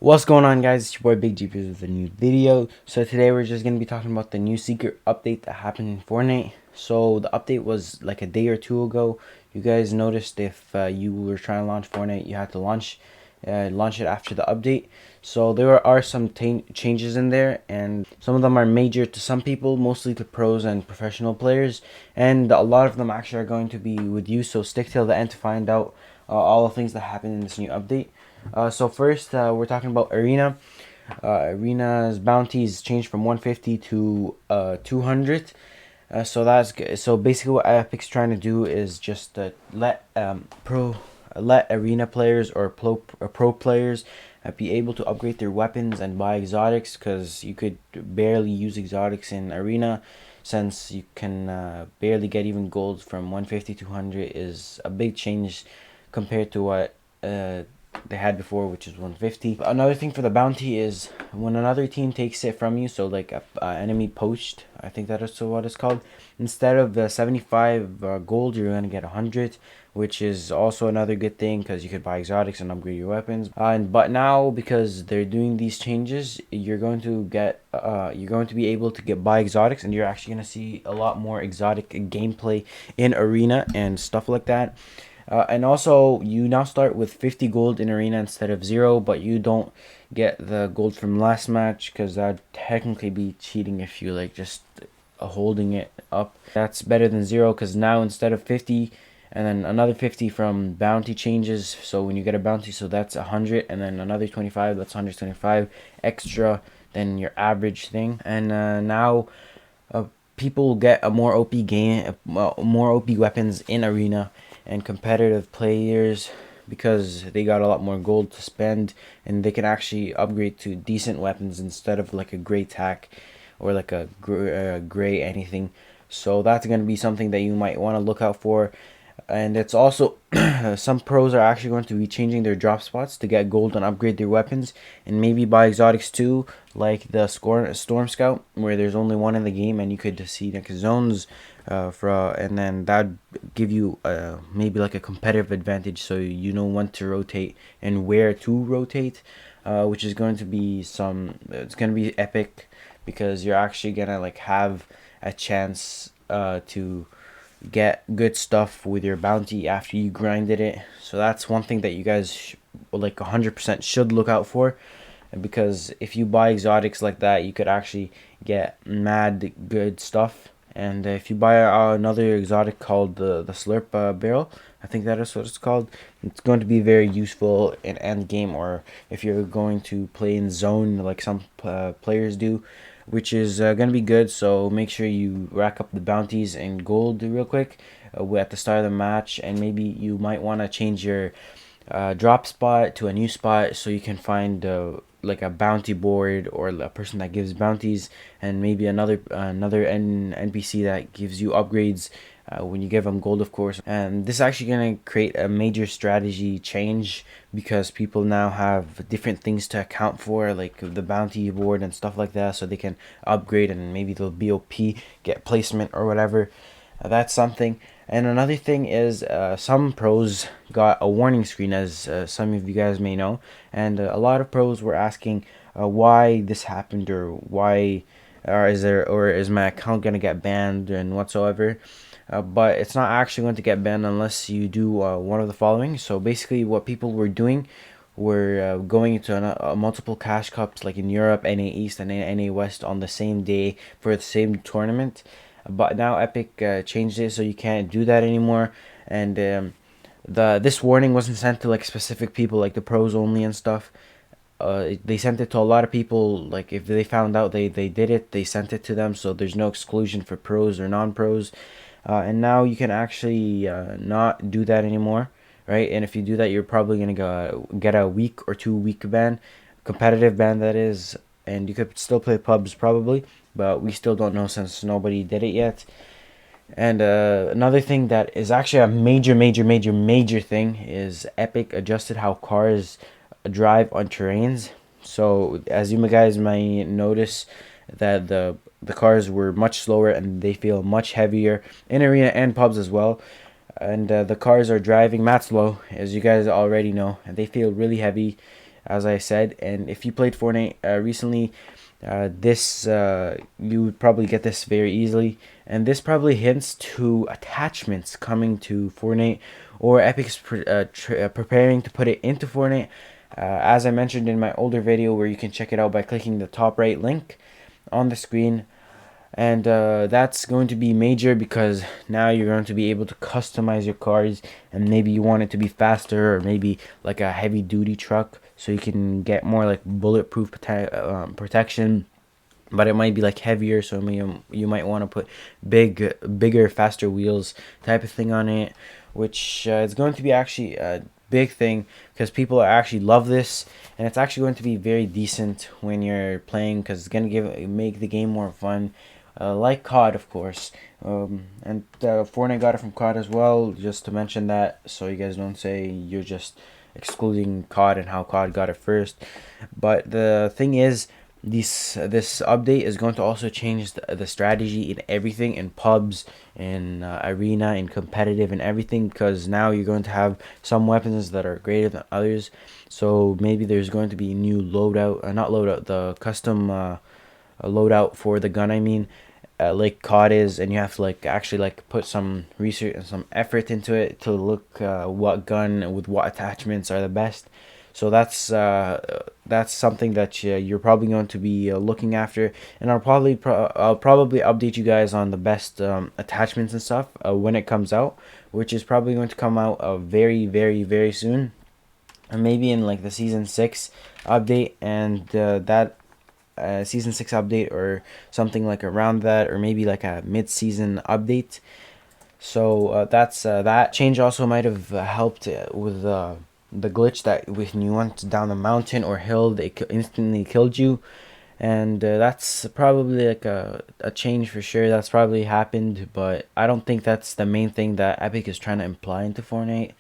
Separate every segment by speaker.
Speaker 1: What's going on, guys? It's your boy Big Jeepers with a new video. So today we're just going to be talking about the new secret update that happened in Fortnite. So the update was like a day or two ago. You guys noticed if you were trying to launch Fortnite, you had to launch it after the update. So there are some changes in there, and some of them are major to some people, mostly to pros and professional players, and a lot of them actually are going to be with you. So stick till the end to find out all the things that happen in this new update. So first, we're talking about Arena. Arena's bounties changed from 150 to 200. So that's good. So basically, what Epic's trying to do is just let arena players or pro players be able to upgrade their weapons and buy exotics, because you could barely use exotics in Arena, since you can barely get even gold from 150 to 200. Is a big change compared to what they had before, which is 150. Another thing for the bounty is when another team takes it from you, so like a enemy poached, I think that is what it's called, instead of 75 gold, you're gonna get 100, which is also another good thing, because you could buy exotics and upgrade your weapons. But now, because they're doing these changes, you're going to be able to buy exotics, and you're actually going to see a lot more exotic gameplay in Arena and stuff like that. And also, you now start with 50 gold in Arena instead of 0, but you don't get the gold from last match, because that'd technically be cheating if you like just holding it up. That's better than 0, because now instead of 50 and then another 50 from bounty changes, so when you get a bounty, so that's 100, and then another 25, that's 125 extra than your average thing. And now people get a more OP game, more OP weapons in Arena, and competitive players, because they got a lot more gold to spend, and they can actually upgrade to decent weapons instead of like a gray tack or like a gray anything. So that's going to be something that you might want to look out for. And it's also some pros are actually going to be changing their drop spots to get gold and upgrade their weapons, and maybe buy exotics too, like the Storm Scout, where there's only one in the game and you could see like zones and then that'd give you maybe like a competitive advantage, so you know when to rotate and where to rotate, which is going to be it's going to be epic, because you're actually gonna like have a chance to get good stuff with your bounty after you grinded it. So that's one thing that you guys like 100% should look out for, because if you buy exotics like that, you could actually get mad good stuff. And if you buy another exotic called the Slurp barrel, I think that is what it's called, it's going to be very useful in end game, or if you're going to play in zone like some players do, which is going to be good. So make sure you rack up the bounties and gold real quick at the start of the match, and maybe you might want to change your drop spot to a new spot, so you can find like a bounty board or a person that gives bounties, and maybe another NPC that gives you upgrades when you give them gold, of course. And this is actually going to create a major strategy change, because people now have different things to account for, like the bounty board and stuff like that, so they can upgrade, and maybe they'll BOP, get placement or whatever. That's something. And another thing is some pros got a warning screen, as some of you guys may know, and a lot of pros were asking why this happened, or why, or is my account gonna get banned and whatsoever. But it's not actually going to get banned unless you do one of the following. So basically, what people were doing were going into multiple cash cups, like in Europe, NA East and NA West, on the same day for the same tournament. But now Epic changed it so you can't do that anymore. And this warning wasn't sent to like specific people, like the pros only and stuff. They sent it to a lot of people. Like if they found out they did it, they sent it to them, so there's no exclusion for pros or non-pros. And now you can actually not do that anymore, right? And if you do that, you're probably gonna get a week or 2 week ban, competitive ban that is, and you could still play pubs probably, but we still don't know since nobody did it yet. And another thing that is actually a major thing is Epic adjusted how cars drive on terrains. So as you guys might notice, that the cars were much slower and they feel much heavier in Arena and pubs as well. And the cars are driving mad slow, as you guys already know, and they feel really heavy. as I said. And if you played Fortnite recently, this you would probably get this very easily. And this probably hints to attachments coming to Fortnite, or Epic's preparing to put it into Fortnite. As I mentioned in my older video, where you can check it out by clicking the top right link on the screen. And that's going to be major, because now you're going to be able to customize your cars, and maybe you want it to be faster, or maybe like a heavy duty truck, so you can get more like bulletproof protection, but it might be like heavier, so you might want to put bigger, faster wheels type of thing on it, which is going to be actually a big thing, because people actually love this, and it's actually going to be very decent when you're playing, because it's going to make the game more fun, like COD, of course. And Fortnite got it from COD as well, just to mention that, so you guys don't say you're just excluding COD and how COD got it first. But the thing is, this update is going to also change the strategy in everything, in pubs, in arena, in competitive, and everything, because now you're going to have some weapons that are greater than others. So maybe there's going to be new loadout, not loadout, the custom loadout for the gun, I mean, like COD is, and you have to like actually like put some research and some effort into it to look what gun with what attachments are the best. So that's something that you're probably going to be looking after, and I'll probably update you guys on the best attachments and stuff when it comes out, which is probably going to come out very, very, very soon, and maybe in like the season 6 update, and that season 6 update, or something like around that, or maybe like a mid-season update. So that's that change also might have helped with the glitch that when you went down the mountain or hill, they instantly killed you. And that's probably like a change for sure. That's probably happened, but I don't think that's the main thing that Epic is trying to imply into Fortnite.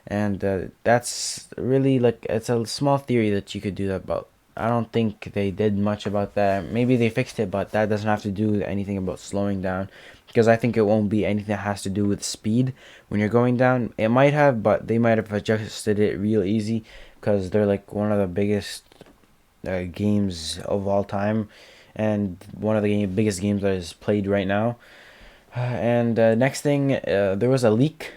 Speaker 1: And that's really like, it's a small theory that you could do that, but I don't think they did much about that. Maybe they fixed it, but that doesn't have to do anything about slowing down, because I think it won't be anything that has to do with speed when you're going down. It might have, but they might have adjusted it real easy, because they're like one of the biggest games of all time, and one of the biggest games that is played right now. And next thing, there was a leak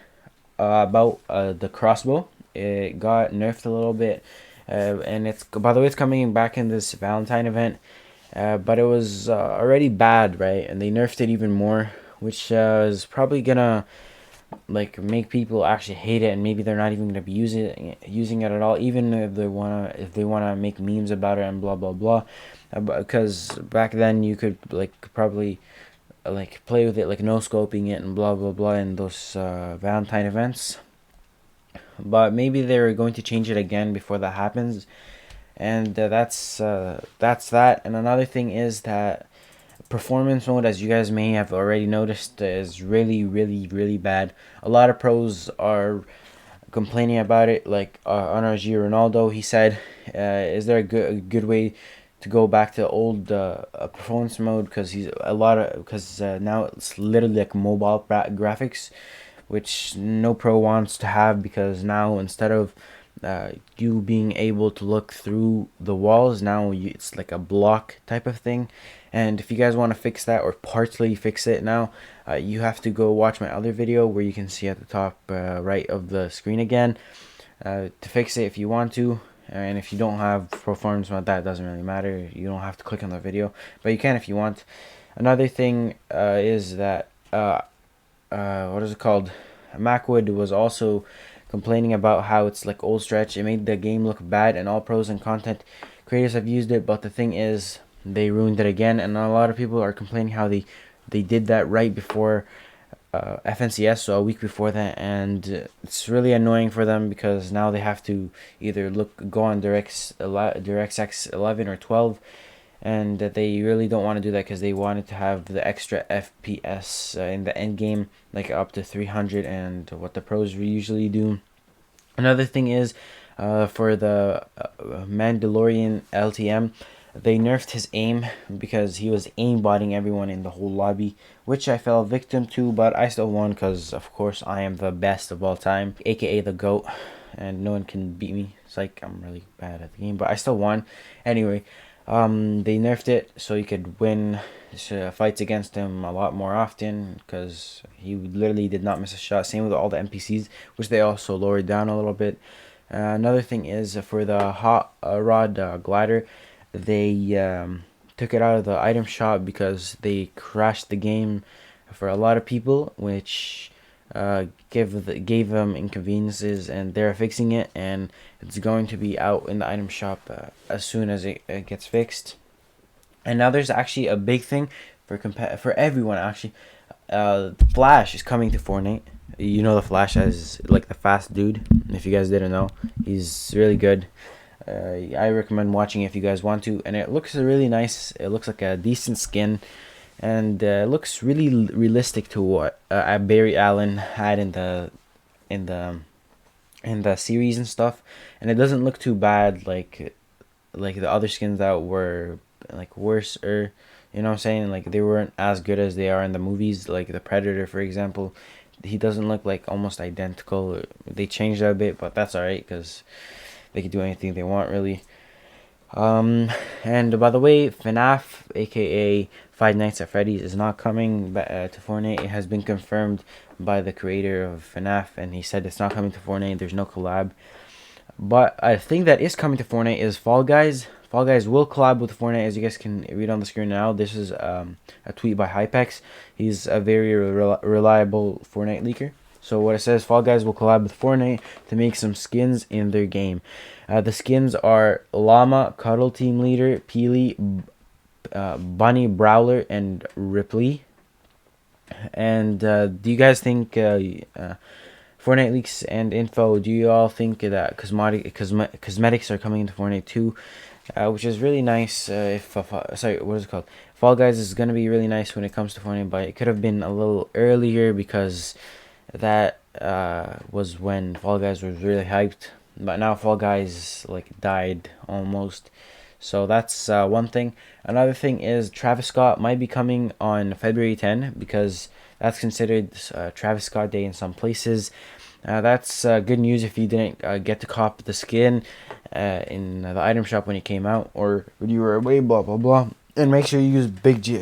Speaker 1: about the crossbow. It got nerfed a little bit, and it's, by the way, it's coming back in this Valentine event. But it was already bad, right? And they nerfed it even more, which is probably gonna like make people actually hate it, and maybe they're not even gonna be using it at all, even if they wanna make memes about it and blah blah blah. Because back then you could like probably like play with it, like no scoping it and blah blah blah in those Valentine events. But maybe they're going to change it again before that happens. And that's that. And another thing is that performance mode, as you guys may have already noticed, is really, really, really bad. A lot of pros are complaining about it, like RNG Ronaldo. He said, is there a good way to go back to old performance mode, because now it's literally like mobile graphics, which no pro wants to have, because now instead of you being able to look through the walls, now it's like a block type of thing. And if you guys want to fix that, or partially fix it now, you have to go watch my other video, where you can see at the top right of the screen again, to fix it if you want to. And if you don't have performance mode, that doesn't really matter. You don't have to click on the video, but you can if you want. Another thing is that what is it called? Macwood was also complaining about how it's like old stretch. It made the game look bad, and all pros and content creators have used it. But the thing is, they ruined it again, and a lot of people are complaining how they did that right before FNCS, so a week before that, and it's really annoying for them, because now they have to either go on DirectX 11 or 12, and they really don't want to do that, because they wanted to have the extra FPS in the end game, like up to 300, and what the pros usually do. Another thing is, for the Mandalorian LTM, they nerfed his aim, because he was aimbotting everyone in the whole lobby, which I fell victim to, but I still won, because of course I am the best of all time, aka the GOAT, and no one can beat me. Psych, I'm really bad at the game, but I still won. Anyway, they nerfed it so you could win fights against him a lot more often, because he literally did not miss a shot. Same with all the NPCs, which they also lowered down a little bit. Another thing is for the hot rod glider, they took it out of the item shop because they crashed the game for a lot of people, which gave them inconveniences, and they're fixing it, and it's going to be out in the item shop as soon as it gets fixed. And now there's actually a big thing for everyone actually. Flash is coming to Fortnite. You know the Flash as like the fast dude. If you guys didn't know, he's really good. I recommend watching if you guys want to, and it looks really nice. It looks like a decent skin, and it looks really realistic to what Barry Allen had in the series and stuff. And it doesn't look too bad like the other skins that were like worse, or you know what I'm saying, like they weren't as good as they are in the movies, like the Predator for example. He doesn't look like almost identical. They changed that a bit, but that's alright because they can do anything they want really. And by the way, FNAF, aka Five Nights at Freddy's, is not coming to Fortnite. It has been confirmed by the creator of FNAF, and he said it's not coming to Fortnite. There's no collab. But a thing that is coming to Fortnite is Fall Guys. Fall Guys will collab with Fortnite, as you guys can read on the screen now. This is a tweet by Hypex. He's a very reliable Fortnite leaker. So what it says, Fall Guys will collab with Fortnite to make some skins in their game. The skins are Llama, Cuddle Team Leader, Peely, Bunny, Brawler, and Ripley. And do you guys think Fortnite leaks and info, do you all think that cosmetics are coming into Fortnite too? Which is really nice. Sorry, what is it called? Fall Guys is gonna be really nice when it comes to Fortnite, but it could have been a little earlier because that was when Fall Guys was really hyped. But now Fall Guys like died almost. So that's one thing. Another thing is Travis Scott might be coming on February 10 because that's considered Travis Scott Day in some places. That's good news if you didn't get to cop the skin in the item shop when it came out, or when you were away, blah blah blah. And make sure you use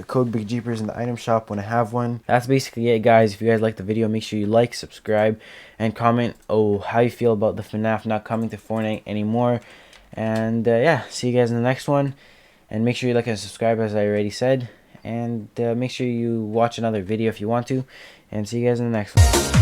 Speaker 1: code Big Jeepers in the item shop when I have one. That's basically it, guys. If you guys like the video, make sure you like, subscribe, and comment how you feel about the FNAF not coming to Fortnite anymore. And yeah, see you guys in the next one. And make sure you like and subscribe, as I already said. And make sure you watch another video if you want to. And see you guys in the next one.